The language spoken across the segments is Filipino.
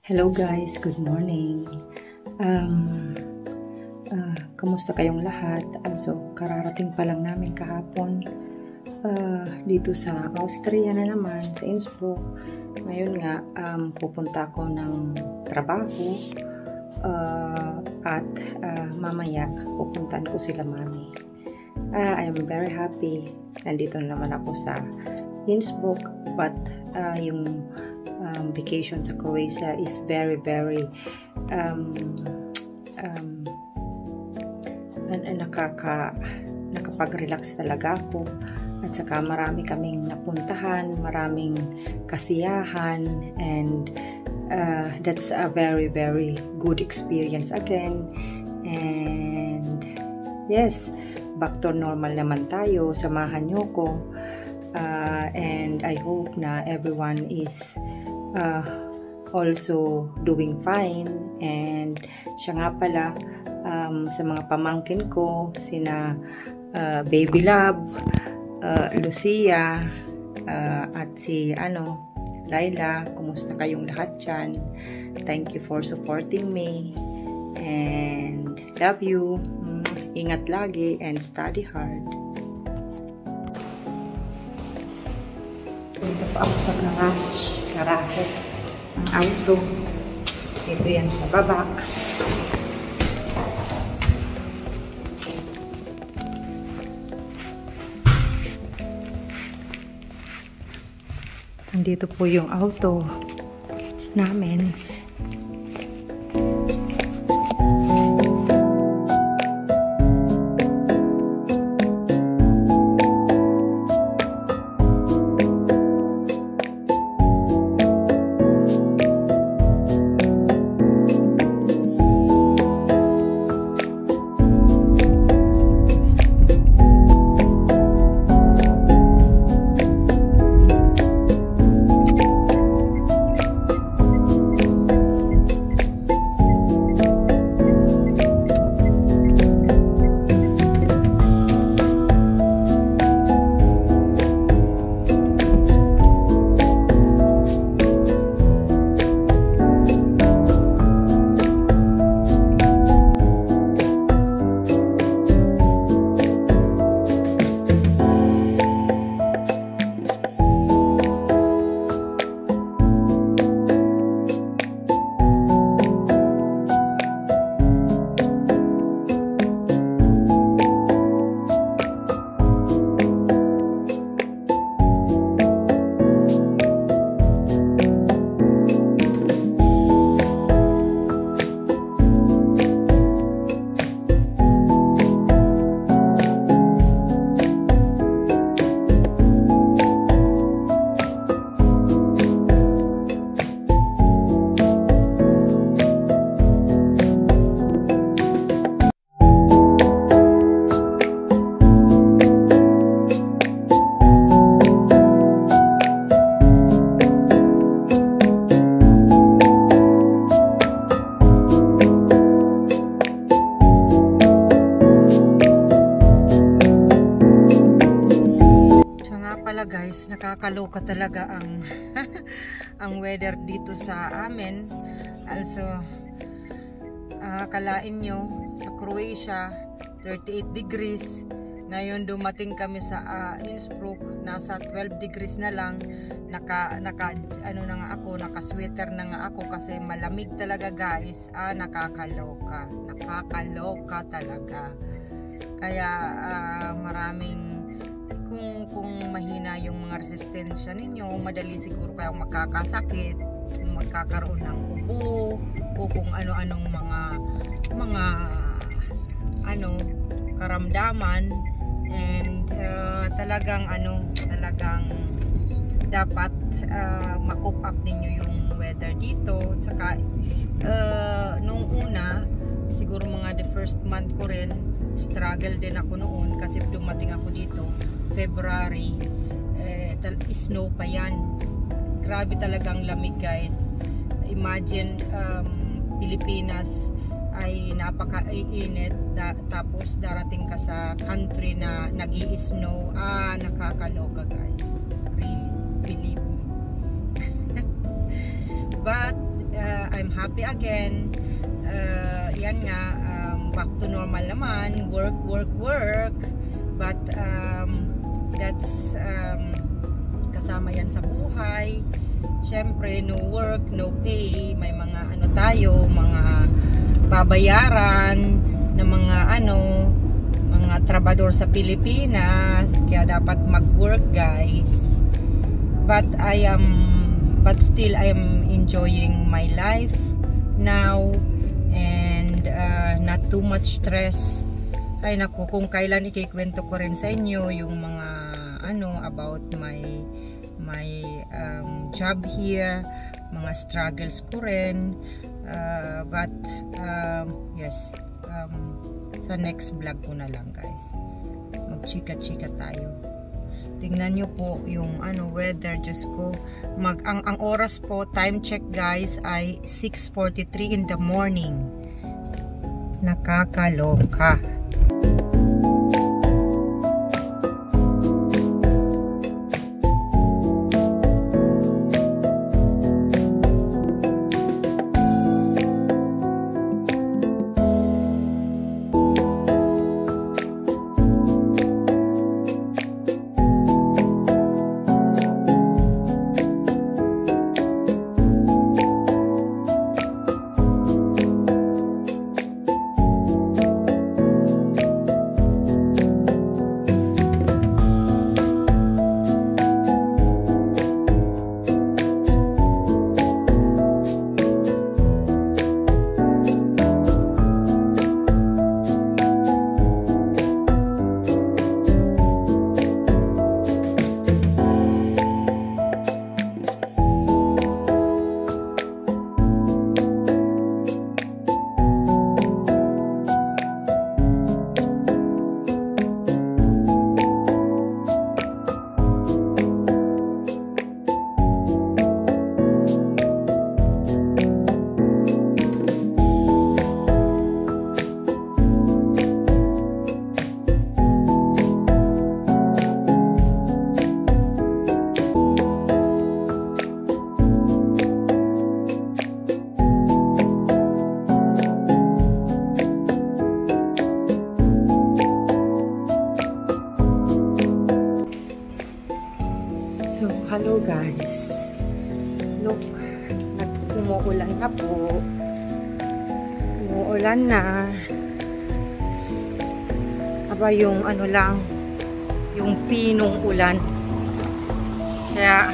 Hello guys, good morning. Kamusta kayong lahat? Also, kararating pa lang namin kahapon dito sa Austria na naman, sa Innsbruck. Ngayon nga, pupunta ako ng trabaho at mamaya pupuntahan ko sila mami. I am very happy. Nandito naman ako sa Innsbruck, but yung vacation sa Croatia is very nakapag-relax talaga ako, at saka marami kaming napuntahan, maraming kasiyahan, and that's a very good experience again. And yes, back to normal naman tayo. Samahan nyo ko. And I hope na everyone is also doing fine. And siya nga pala, sa mga pamangkin ko, sina Baby Love, Lucia, at si Laila, kumusta kayong lahat dyan? Thank you for supporting me and love you. Ingat lagi and study hard. Punta pa ako sa garahe ng auto. Ito yan sa baba. Nandito po yung auto namin. Guys, nakakaloka talaga ang ang weather dito sa amin. Also, kalain nyo sa Croatia 38 degrees. Ngayon dumating kami sa Innsbruck, nasa 12 degrees na lang. Naka sweater na nga ako kasi malamig talaga guys. Nakakaloka talaga. Kaya maraming kung mahina yung mga resistensya ninyo, madali siguro kayong magkakasakit, magkakaroon ng ubo, o kung ano-anong mga karamdaman. And talagang dapat ma-cope up ninyo yung weather dito. Tsaka nung una, siguro mga the first month ko rin, struggle din ako noon kasi dumating ako dito February, snow pa yan. Grabe talagang lamig guys. Imagine Pilipinas ay napaka-init, tapos darating ka sa country na nag-i-snow. Nakakaloka guys, really, believe me. But I'm happy again. Yan nga, back to normal naman, work, but that's kasama yan sa buhay. Syempre, no work, no pay, may mga ano tayo, mga babayaran na mga mga trabador sa Pilipinas, kaya dapat mag-work, guys. But still I am enjoying my life now, and not too much stress. Ay naku, kung kailan ikikwento ko rin sa inyo yung mga about my job here, mga struggles ko rin, but yes, sa next vlog ko na lang, guys. Magchika-chika tayo. Tingnan nyo po yung weather. Diyos ko, ang oras po, time check, guys, ay 6:43 in the morning. Nakakaloka. So, hello guys. Look, umuulan na po. Umuulan na. Aba, yung lang, yung pinong ulan. Kaya,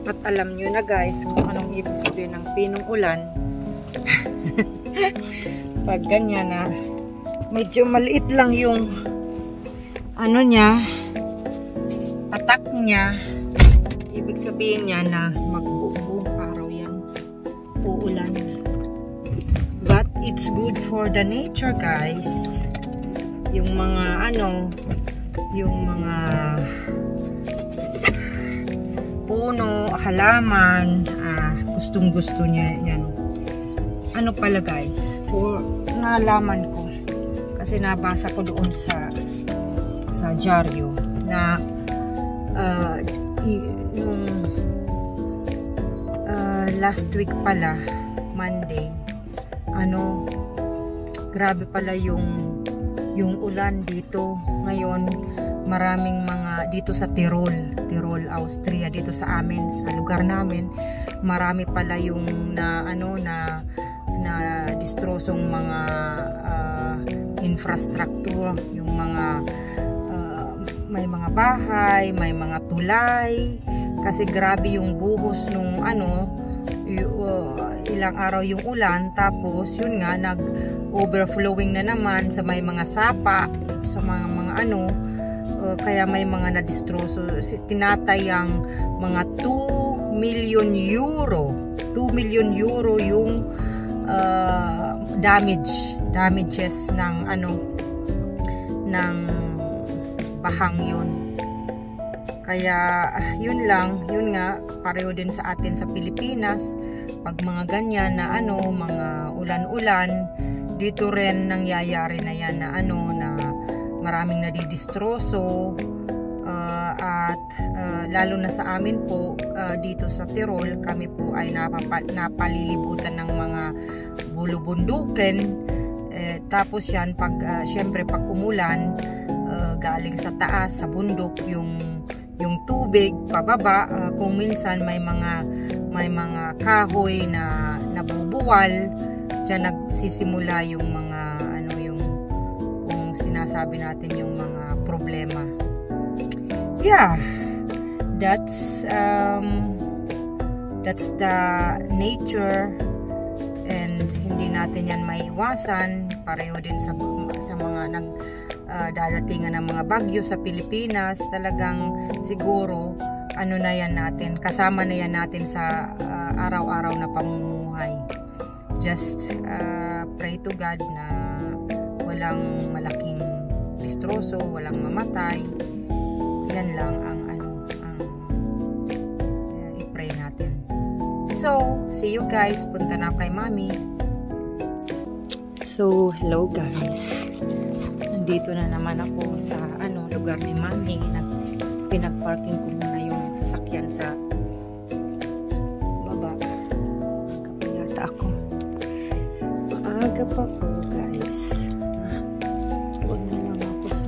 at alam nyo na, guys, kung anong ibig sabihin ng pinong ulan. Pag ganyan na medyo maliit lang yung niya, patak niya, ibig sabihin niya na magbubuong araw yan, uulan. But it's good for the nature, guys. Yung mga yung mga puno, halaman, gustong-gusto niya yan. Pala, guys, for nalaman ko kasi nabasa ko doon sa dyaryo na last week pala, Monday, grabe pala yung ulan dito ngayon. Maraming mga dito sa Tirol, Austria, dito sa amin, sa lugar namin, marami pala yung na distrosong mga infrastructure, yung mga may mga bahay, may mga tulay, kasi grabe yung buhos nung ilang araw yung ulan, tapos yun nga nag-overflowing na naman sa may mga sapa, sa mga kaya may mga na-distroso. Tinatayang mga 2 million euro yung damages ng bahang yun. Kaya yun nga, pareho din sa atin sa Pilipinas, pag mga ganyan na mga ulan-ulan, dito rin nangyayari na yan na na maraming nadidistroso, at lalo na sa amin po dito sa Tirol, kami po ay napalilibutan ng mga bulubundukin. Tapos yan, syempre pag umulan, galing sa taas, sa bundok, yung tubig pababa, kung minsan may mga kahoy na nabubuwal, diyan nagsisimula yung mga yung kung sinasabi natin yung mga problema. Yeah, that's the nature, and hindi natin yan maiwasan. Pareho din sa mga dadatingan ng mga bagyo sa Pilipinas. Talagang siguro na yan natin, kasama na yan natin sa araw-araw na pamumuhay. Just pray to God na walang malaking distroso, walang mamatay. Yan lang ang i-pray natin. So, see you guys. Punta na kay Mami. So, hello guys. Nandito na naman ako sa lugar ni Mami. Pinag-parking ko muna yung sasakyan sa baba. Maaga pa yata ako. Maaga pa po guys. Tuon na lang ako sa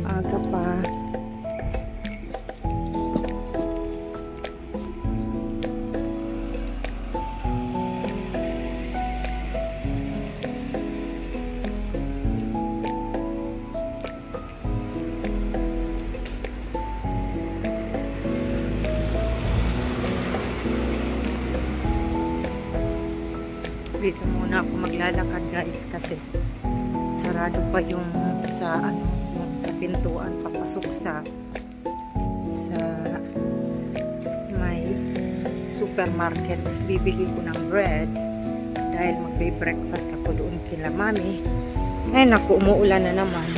aga pa. Dito muna ako maglalakad guys kasi sarado pa yung sa pintuan papasok sa may supermarket. Bibili ko ng bread dahil magbe-breakfast ako doon kila Mami. Ay naku, umuulan na naman.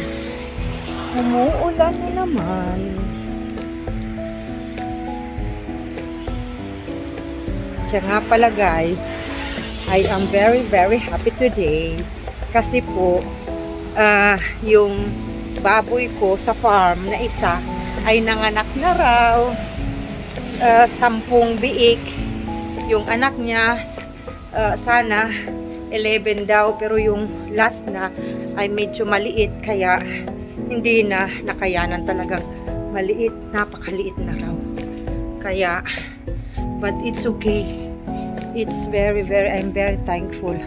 Umuulan na naman. Siya nga pala guys, I am very very happy today kasi po yung baboy ko sa farm na isa ay nanganak na raw. 10 biik yung anak niya, sana 11 daw, pero yung last na ay medyo maliit kaya hindi na nakayanan, talagang maliit, napakaliit na raw. Kaya but it's okay. It's very I'm very thankful.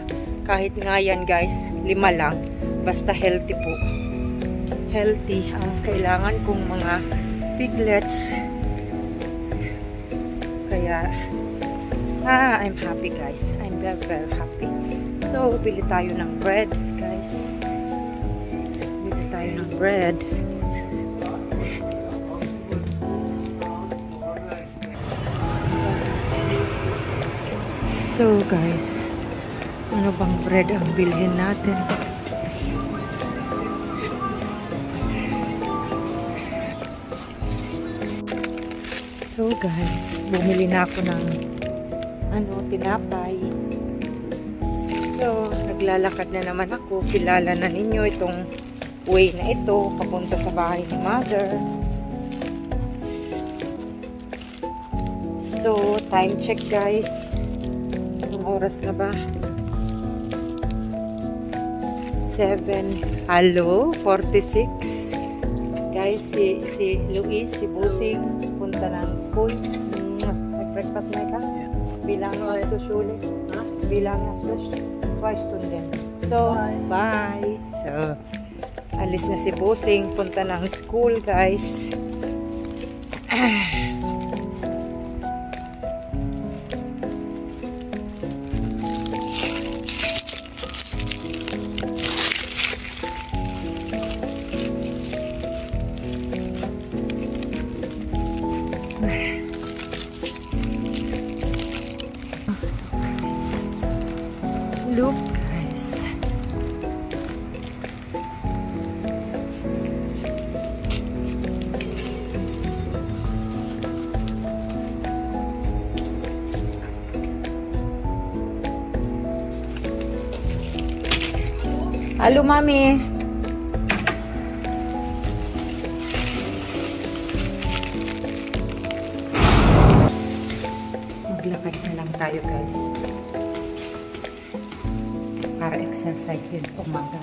Kahit nga yan guys, 5 lang. Basta healthy po. Healthy ang kailangan kong mga piglets. Kaya, I'm happy guys. I'm very happy. So, bili tayo ng bread guys. Bili tayo ng bread. So guys, ano bang bread ang bilhin natin? So guys, bumili na ako ng tinapay. So, naglalakad na naman ako. Kilala na ninyo itong way na ito papunta sa bahay ni Mother. So, time check guys. Oras na ba? 7. Hello, 46. Guys, si Luis, si Busing, punta ng school. Nag-breakfast na ka? Bilang na ito shule. Bilang na ito. 2 Stunden. So, bye. So, alis na si Busing, punta ng school, guys. Look guys, Hello, Mami. Maglakad na lang tayo, guys. Para exercise din sa umaga.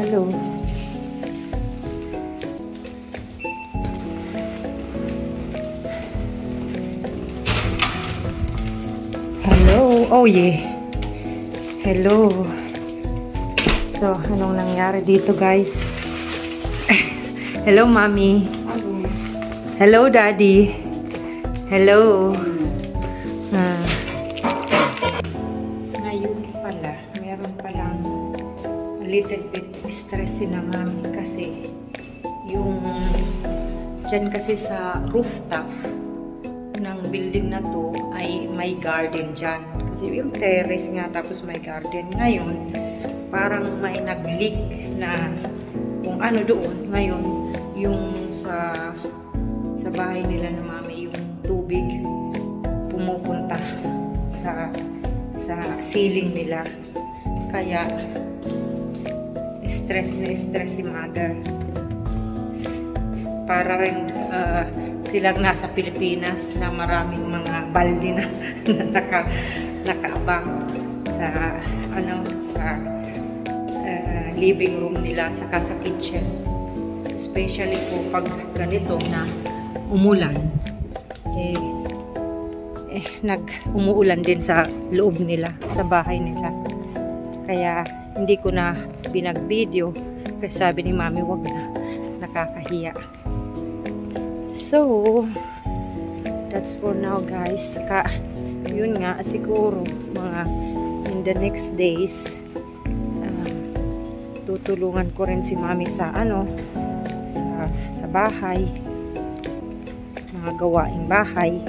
Hello. Hello. Oh yeah. Hello. So, anong nangyari dito, guys? Hello, Mommy. Hello, Daddy. Hello. Ngayon pala, meron palang little bit stress si na Mami kasi yung dyan kasi sa rooftop ng building na to ay may garden dyan. Kasi yung terrace nga tapos may garden. Ngayon, parang may nag-leak na kung ano doon. Ngayon, yung sa bahay nila na Mami, yung tubig pumupunta sa ceiling nila. Kaya stress na stress si Mother. Para rin silang nasa Pilipinas na maraming mga balde na nakaabang sa living room nila saka sa kitchen. Especially po pag ganito na umulan. Umuulan din sa loob nila, sa bahay nila. Kaya hindi ko na binag-video kasi sabi ni Mami wag na, nakakahiya. So, that's for now, guys. Saka, yun nga, siguro mga in the next days tutulungan ko rin si Mami sa sa bahay, mga gawaing bahay.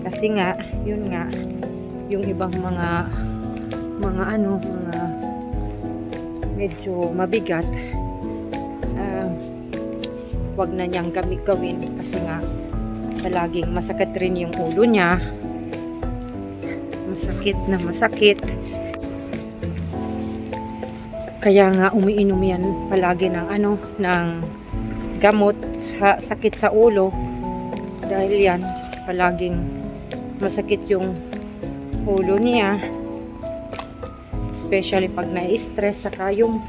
Kasi nga, yun nga, yung ibang mga medyo mabigat, wag na niyang gawin kasi nga palaging masakit rin yung ulo niya, masakit, kaya nga umiinom yan palagi ng gamot sa sakit sa ulo dahil yan palaging masakit yung ulo niya, especially pag na-stress, saka yung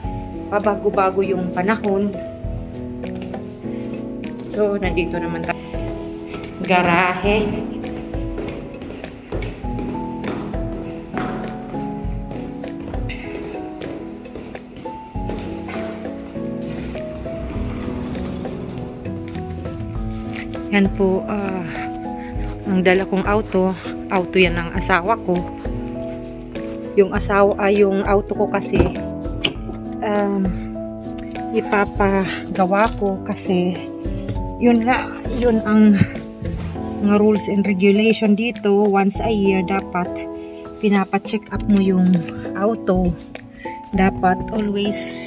pabago-bago yung panahon. So, nandito naman tayo. Garahe. Yan po, ang dala kong auto yan ng asawa ko. Yung auto ko kasi ipapagawa ko kasi yun ang mga rules and regulation dito. Once a year dapat pinapa-check up mo yung auto. Dapat always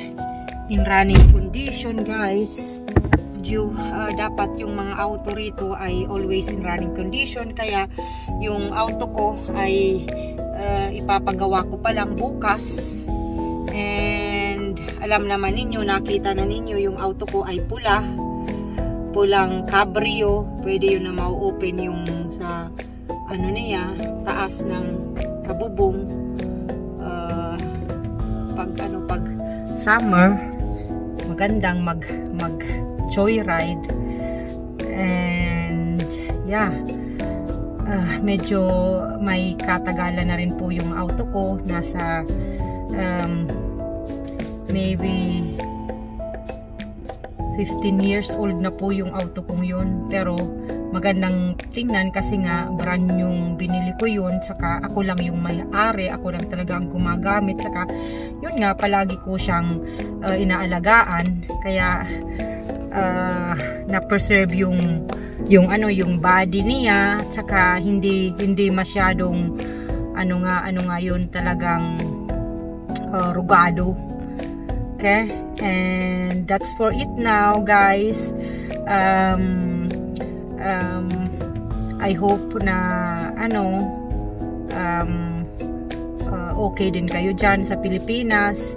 in running condition, guys. Dapat yung mga auto rito ay always in running condition. Kaya yung auto ko ay ipapagawa ko pa lang bukas. And alam naman ninyo, nakita na ninyo yung auto ko ay pulang cabrio. Pwede yun na ma-open yung sa taas sa bubong. Pag summer, magandang mag joyride. And yeah, medyo may katagalan na rin po yung auto ko. Nasa maybe 15 years old na po yung auto kong yun. Pero magandang tingnan kasi nga brand yung binili ko yun. Saka ako lang yung may-ari, ako lang talaga ang gumagamit. Saka yun nga, palagi ko siyang inaalagaan. Kaya na-preserve yung body niya, tsaka hindi masyadong ano nga yun, talagang rugado. Okay, and that's for it now, guys. I hope na okay din kayo dyan sa Pilipinas.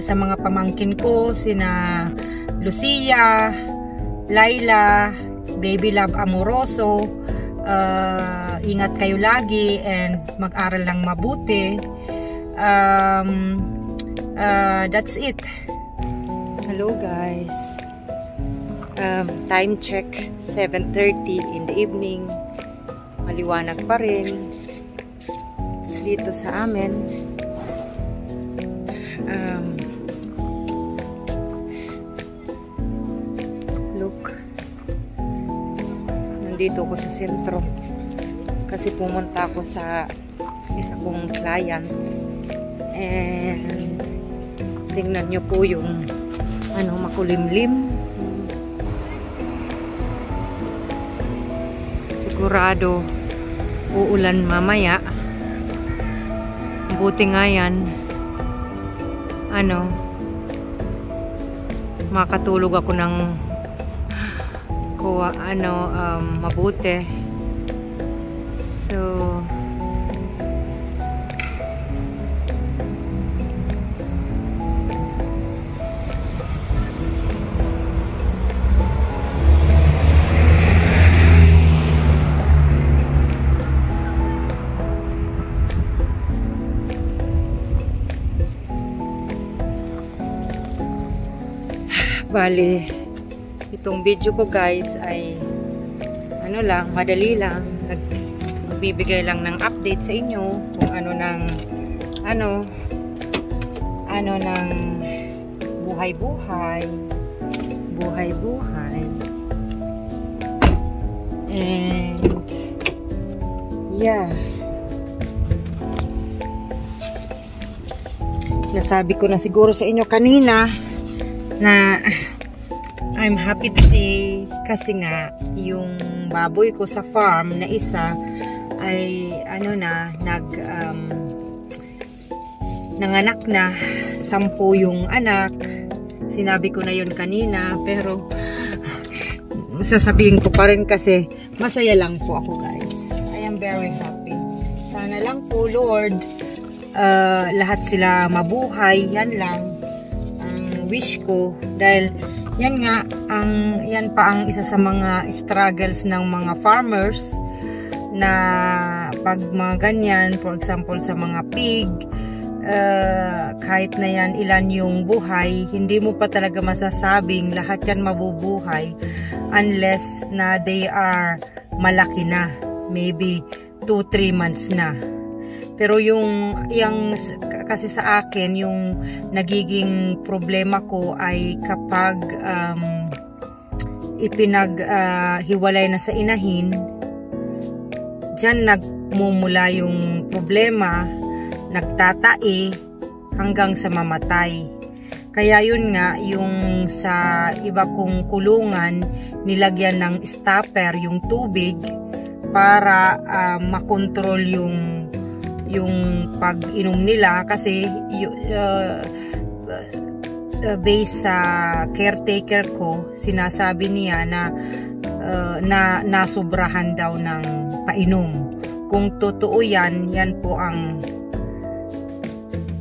Sa mga pamangkin ko, sina Lucia, Laila, Baby Love Amoroso, ingat kayo lagi and mag-aral lang mabuti. That's it. Hello guys, time check 7:30 in the evening. Maliwanag pa rin dito sa amin. Look, nandito ako sa sentro kasi pumunta ako sa isa kong client, and tingnan nyo po yung makulimlim. Sigurado uulan mamaya. Buti nga yan, makatulog ako ng mabuti. So bali, itong video ko guys ay madali lang, nagbibigay lang ng update sa inyo kung ng buhay-buhay, and yeah, nasabi ko na siguro sa inyo kanina na I'm happy today kasi nga yung baboy ko sa farm na isa ay nanganak na, 10 yung anak. Sinabi ko na yun kanina, pero sasabihin ko pa rin kasi masaya lang po ako guys. I am very happy. Sana lang po Lord, lahat sila mabuhay, yan lang wish ko, dahil yan pa ang isa sa mga struggles ng mga farmers, na pag mga ganyan, for example sa mga pig, kahit na yan ilan yung buhay, hindi mo pa talaga masasabing lahat yan mabubuhay unless na they are malaki na, maybe 2-3 months na. Pero yung kasi sa akin, yung nagiging problema ko ay kapag ipinaghiwalay na sa inahin, dyan nagmumula yung problema, nagtatae hanggang sa mamatay. Kaya yun nga, yung sa iba kong kulungan, nilagyan ng stopper yung tubig para makontrol yung pag-inom nila, kasi based sa caretaker ko, sinasabi niya na nasobrahan daw ng painom. Kung totoo yan po ang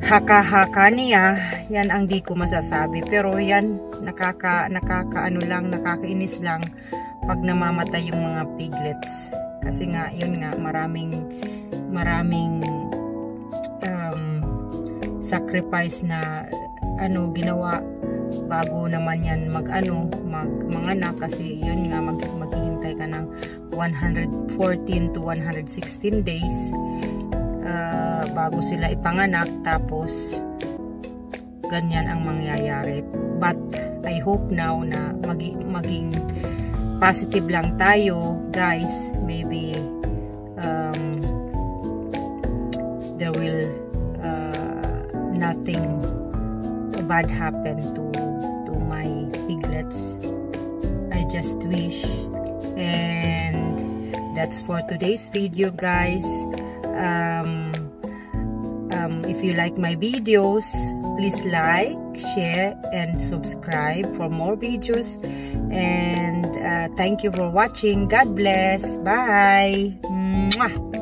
haka-haka niya, yan ang di ko masasabi. Pero yan, nakakainis lang pag namamatay yung mga piglets. Kasi nga, yun nga, maraming sacrifice na ginawa bago naman yan manganak, kasi yun nga, maghihintay ka ng 114 to 116 days bago sila ipanganak, tapos ganyan ang mangyayari. But I hope now na maging positive lang tayo guys. Maybe there will nothing bad happen to my piglets. just wish. And that's for today's video, guys. If you like my videos, please like, share, and subscribe for more videos. And thank you for watching. God bless. Bye. Mwah.